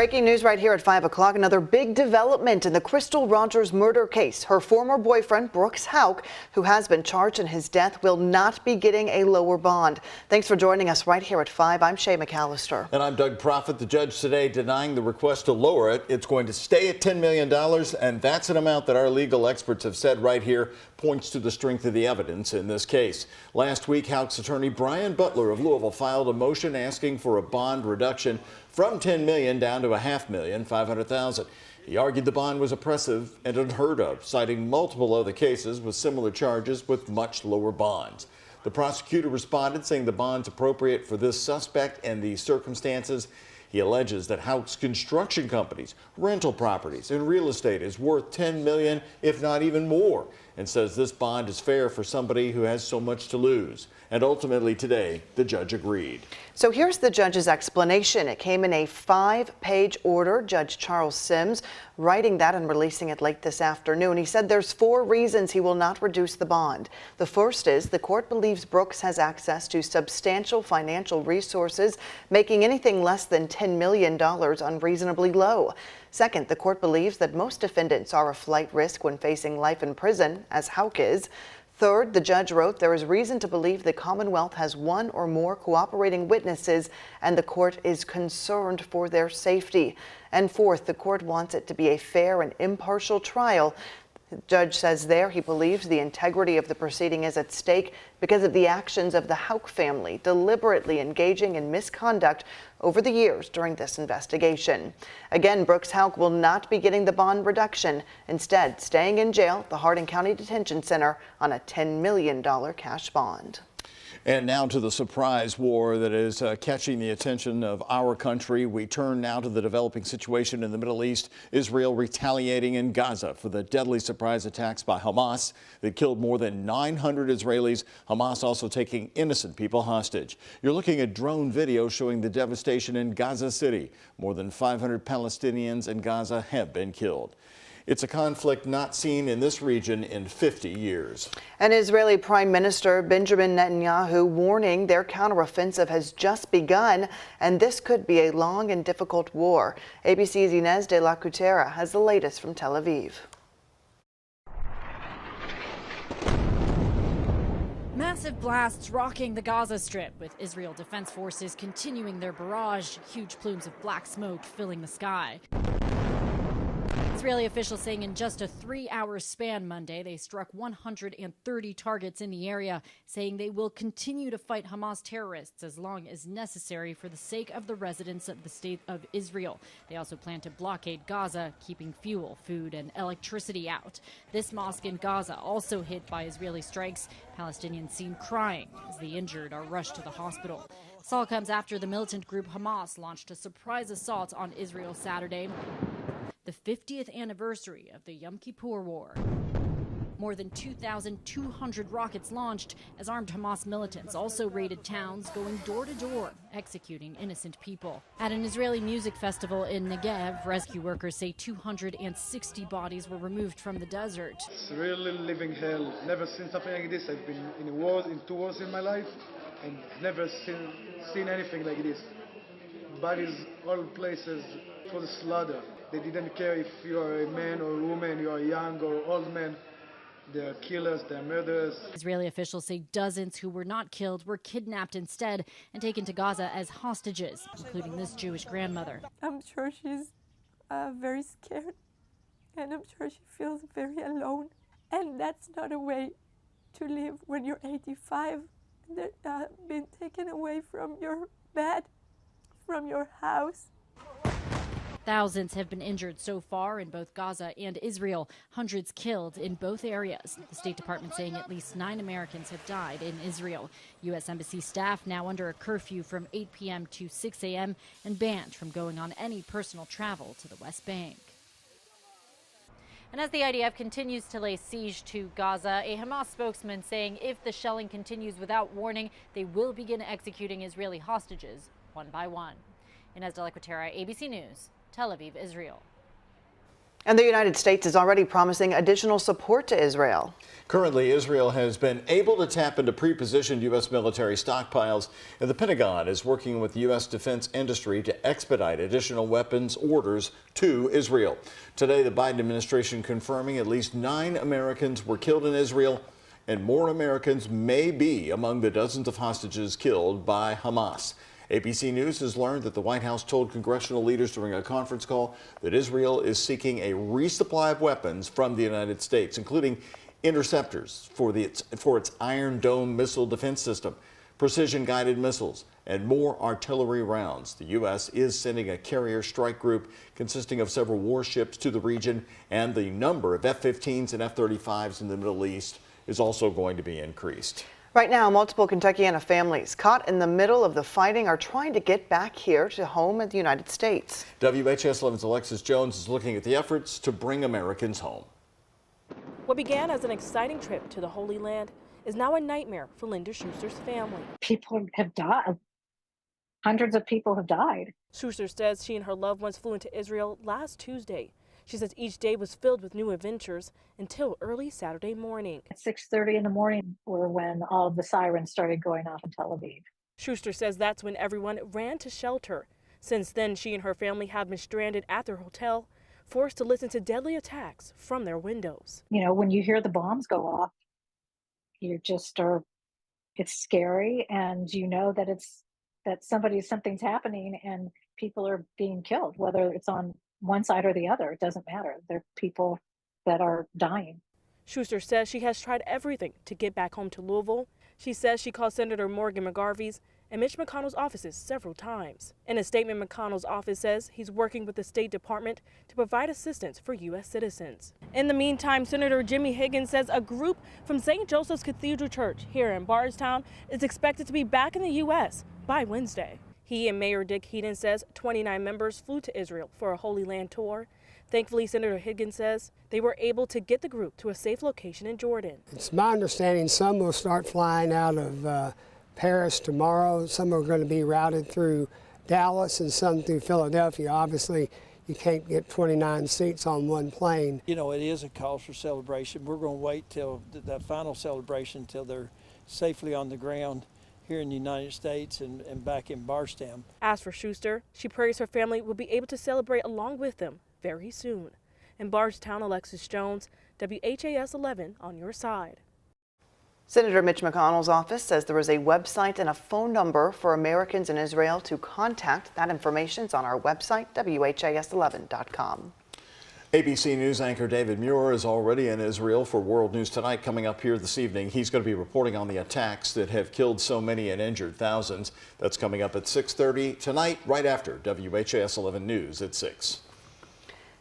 Breaking news right here at 5 o'clock. Another big development in the Crystal Rogers murder case. Her former boyfriend, Brooks Houck, who has been charged in his death, will not be getting a lower bond. Thanks for joining us right here at 5. I'm Shay McAllister. And I'm Doug Proffitt. The judge today denying the request to lower it. It's going to stay at $10 million, and that's an amount that our legal experts have said right here points to the strength of the evidence in this case. Last week, Houck's attorney Brian Butler of Louisville filed a motion asking for a bond reduction from $10 million down to $500,000, $500,000. He argued the bond was oppressive and unheard of, citing multiple other cases with similar charges with much lower bonds. The prosecutor responded, saying the bond's appropriate for this suspect and the circumstances. He alleges that Houck's construction companies, rental properties, and real estate is worth $10 million, if not even more, and says this bond is fair for somebody who has so much to lose. And ultimately today, the judge agreed. So here's the judge's explanation. It came in a 5-page order. Judge Charles Sims writing that and releasing it late this afternoon. He said there's 4 reasons he will not reduce the bond. The first is the court believes Brooks has access to substantial financial resources, making anything less than $10 million unreasonably low. Second, the court believes that most defendants are a flight risk when facing life in prison, as Houck is. Third, the judge wrote there is reason to believe the Commonwealth has one or more cooperating witnesses and the court is concerned for their safety. And fourth, the court wants it to be a fair and impartial trial. The judge says there he believes the integrity of the proceeding is at stake because of the actions of the Houck family deliberately engaging in misconduct over the years during this investigation. Again, Brooks Houck will not be getting the bond reduction, instead staying in jail at the Hardin County Detention Center on a $10 million cash bond. And now to the surprise war that is catching the attention of our country. We turn now to the developing situation in the Middle East. Israel retaliating in Gaza for the deadly surprise attacks by Hamas that killed more than 900 Israelis. Hamas also taking innocent people hostage. You're looking at drone video showing the devastation in Gaza City. More than 500 Palestinians in Gaza have been killed. It's a conflict not seen in this region in 50 years. And Israeli Prime Minister Benjamin Netanyahu warning their counteroffensive has just begun, and this could be a long and difficult war. ABC's Inez de la Cutera has the latest from Tel Aviv. Massive blasts rocking the Gaza Strip, with Israel Defense Forces continuing their barrage, huge plumes of black smoke filling the sky. Israeli officials saying in just a 3-hour span Monday, they struck 130 targets in the area, saying they will continue to fight Hamas terrorists as long as necessary for the sake of the residents of the state of Israel. They also plan to blockade Gaza, keeping fuel, food, and electricity out. This mosque in Gaza also hit by Israeli strikes. Palestinians seen crying as the injured are rushed to the hospital. This all comes after the militant group Hamas launched a surprise assault on Israel Saturday, the 50th anniversary of the Yom Kippur War. More than 2,200 rockets launched as armed Hamas militants also raided towns, going door to door, executing innocent people. At an Israeli music festival in Negev, rescue workers say 260 bodies were removed from the desert. It's really living hell. Never seen something like this. I've been in 2 wars in my life and never seen anything like this. Bodies all places for the slaughter. They didn't care if you are a man or a woman, you are young or old man. They are killers, they are murderers. Israeli officials say dozens who were not killed were kidnapped instead and taken to Gaza as hostages, including this Jewish grandmother. I'm sure she's very scared, and I'm sure she feels very alone. And that's not a way to live when you're 85 and been taken away from your bed, from your house. Thousands have been injured so far in both Gaza and Israel, hundreds killed in both areas. The State Department saying at least 9 Americans have died in Israel. U.S. Embassy staff now under a curfew from 8 p.m. to 6 a.m. and banned from going on any personal travel to the West Bank. And as the IDF continues to lay siege to Gaza, a Hamas spokesman saying if the shelling continues without warning, they will begin executing Israeli hostages one by one. Inez de la Cutera, ABC News, Tel Aviv, Israel. And the United States is already promising additional support to Israel. Currently, Israel has been able to tap into pre-positioned U.S. military stockpiles, and the Pentagon is working with the U.S. defense industry to expedite additional weapons orders to Israel. Today, the Biden administration confirming at least 9 Americans were killed in Israel, and more Americans may be among the dozens of hostages killed by Hamas. ABC News has learned that the White House told congressional leaders during a conference call that Israel is seeking a resupply of weapons from the United States, including interceptors for its Iron Dome missile defense system, precision-guided missiles, and more artillery rounds. The U.S. is sending a carrier strike group consisting of several warships to the region, and the number of F-15s and F-35s in the Middle East is also going to be increased. Right now, multiple Kentuckiana families caught in the middle of the fighting are trying to get back here to home in the United States. WHAS11's Alexis Jones is looking at the efforts to bring Americans home. What began as an exciting trip to the Holy Land is now a nightmare for Linda Schuster's family. People have died. Hundreds of people have died. Schuster says she and her loved ones flew into Israel last Tuesday. She says each day was filled with new adventures until early Saturday morning. At 6:30 in the morning were when all of the sirens started going off in Tel Aviv. Schuster says that's when everyone ran to shelter. Since then, she and her family have been stranded at their hotel, forced to listen to deadly attacks from their windows. You know, when you hear the bombs go off, you just are, it's scary, and you know that something's happening and people are being killed, whether it's on one side or the other. It doesn't matter. There are people that are dying. Schuster says she has tried everything to get back home to Louisville. She says she called Senator Morgan McGarvey's and Mitch McConnell's offices several times. In a statement, McConnell's office says he's working with the State Department to provide assistance for U.S. citizens. In the meantime, Senator Jimmy Higgins says a group from St. Joseph's Cathedral Church here in Bardstown is expected to be back in the U.S. by Wednesday. He and Mayor Dick Heaton says 29 members flew to Israel for a Holy Land tour. Thankfully, Senator Higgins says they were able to get the group to a safe location in Jordan. It's my understanding some will start flying out of Paris tomorrow. Some are going to be routed through Dallas and some through Philadelphia. Obviously, you can't get 29 seats on one plane. You know, it is a cause for celebration. We're going to wait till the final celebration till they're safely on the ground here in the United States and back in Bardstown. As for Schuster, she prays her family will be able to celebrate along with them very soon. In Bardstown, Alexis Jones, WHAS 11 on your side. Senator Mitch McConnell's office says there is a website and a phone number for Americans in Israel to contact. That information's on our website, WHAS11.com. ABC News anchor David Muir is already in Israel for World News Tonight coming up here this evening. He's going to be reporting on the attacks that have killed so many and injured thousands. That's coming up at 6:30 tonight, right after WHAS 11 News at 6.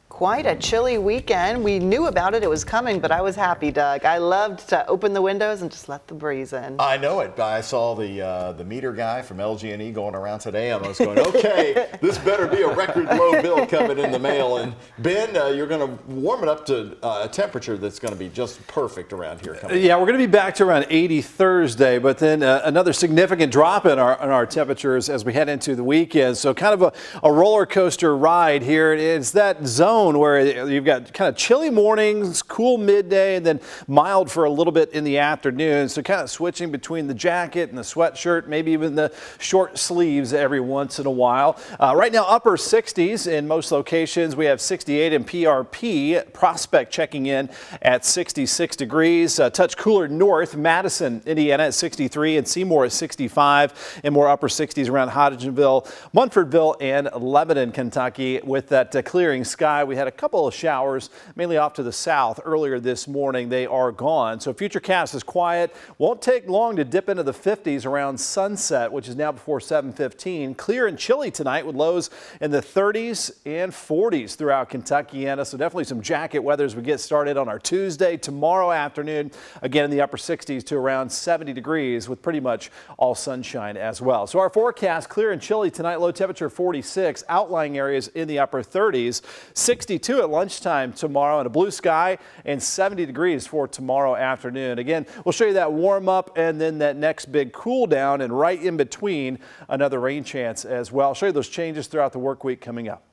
Quite a chilly weekend. We knew about it. It was coming, but I was happy, Doug. I loved to open the windows and just let the breeze in. I know it. I saw the meter guy from LG&E going around today. I was going, okay, this better be a record low bill coming in the mail. And Ben, you're going to warm it up to a temperature that's going to be just perfect around here. Yeah, we're going to be back to around 80 Thursday, but then another significant drop in our temperatures as we head into the weekend. So kind of a roller coaster ride here. It's that zone where you've got kind of chilly mornings, cool midday, and then mild for a little bit in the afternoon. So kind of switching between the jacket and the sweatshirt, maybe even the short sleeves every once in a while. Right now, upper 60s in most locations. We have 68 in PRP. Prospect checking in at 66 degrees. Touch cooler north. Madison, Indiana at 63 and Seymour at 65. And more upper 60s around Hodgenville, Munfordville, and Lebanon, Kentucky with that clearing sky. We had a couple of showers, mainly off to the south earlier this morning. They are gone. So Futurecast is quiet. Won't take long to dip into the 50s around sunset, which is now before 7:15. Clear and chilly tonight with lows in the 30s and 40s throughout Kentuckiana. So definitely some jacket weather as we get started on our Tuesday. Tomorrow afternoon, again in the upper 60s to around 70 degrees with pretty much all sunshine as well. So our forecast, clear and chilly tonight, low temperature 46, outlying areas in the upper 30s. 62 at lunchtime tomorrow and a blue sky, and 70 degrees for tomorrow afternoon. Again, we'll show you that warm up and then that next big cool down, and right in between another rain chance as well. I'll show you those changes throughout the work week coming up.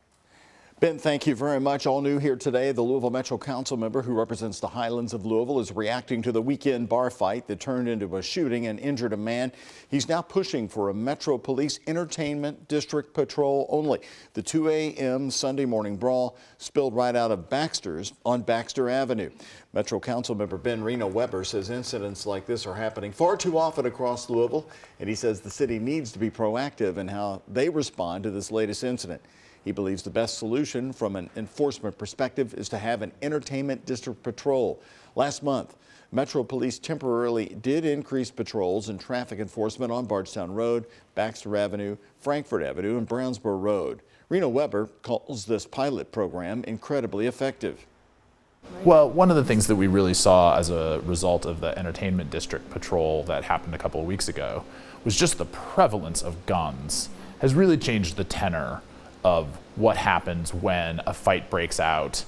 Ben, thank you very much. All new here today, the Louisville Metro Council member who represents the Highlands of Louisville is reacting to the weekend bar fight that turned into a shooting and injured a man. He's now pushing for a Metro Police Entertainment District patrol only. The 2 a.m. Sunday morning brawl spilled right out of Baxter's on Baxter Avenue. Metro Council member Ben Reno Weber says incidents like this are happening far too often across Louisville, and he says the city needs to be proactive in how they respond to this latest incident. He believes the best solution from an enforcement perspective is to have an entertainment district patrol. Last month, Metro Police temporarily did increase patrols and traffic enforcement on Bardstown Road, Baxter Avenue, Frankfort Avenue, and Brownsboro Road. Reno Weber calls this pilot program incredibly effective. Well, one of the things that we really saw as a result of the entertainment district patrol that happened a couple of weeks ago was just the prevalence of guns has really changed the tenor of what happens when a fight breaks out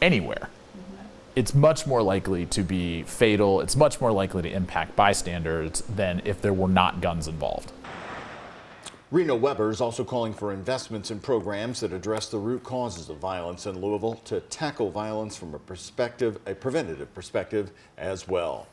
anywhere. It's much more likely to be fatal, it's much more likely to impact bystanders than if there were not guns involved. Reno Weber is also calling for investments in programs that address the root causes of violence in Louisville to tackle violence from a preventative perspective as well.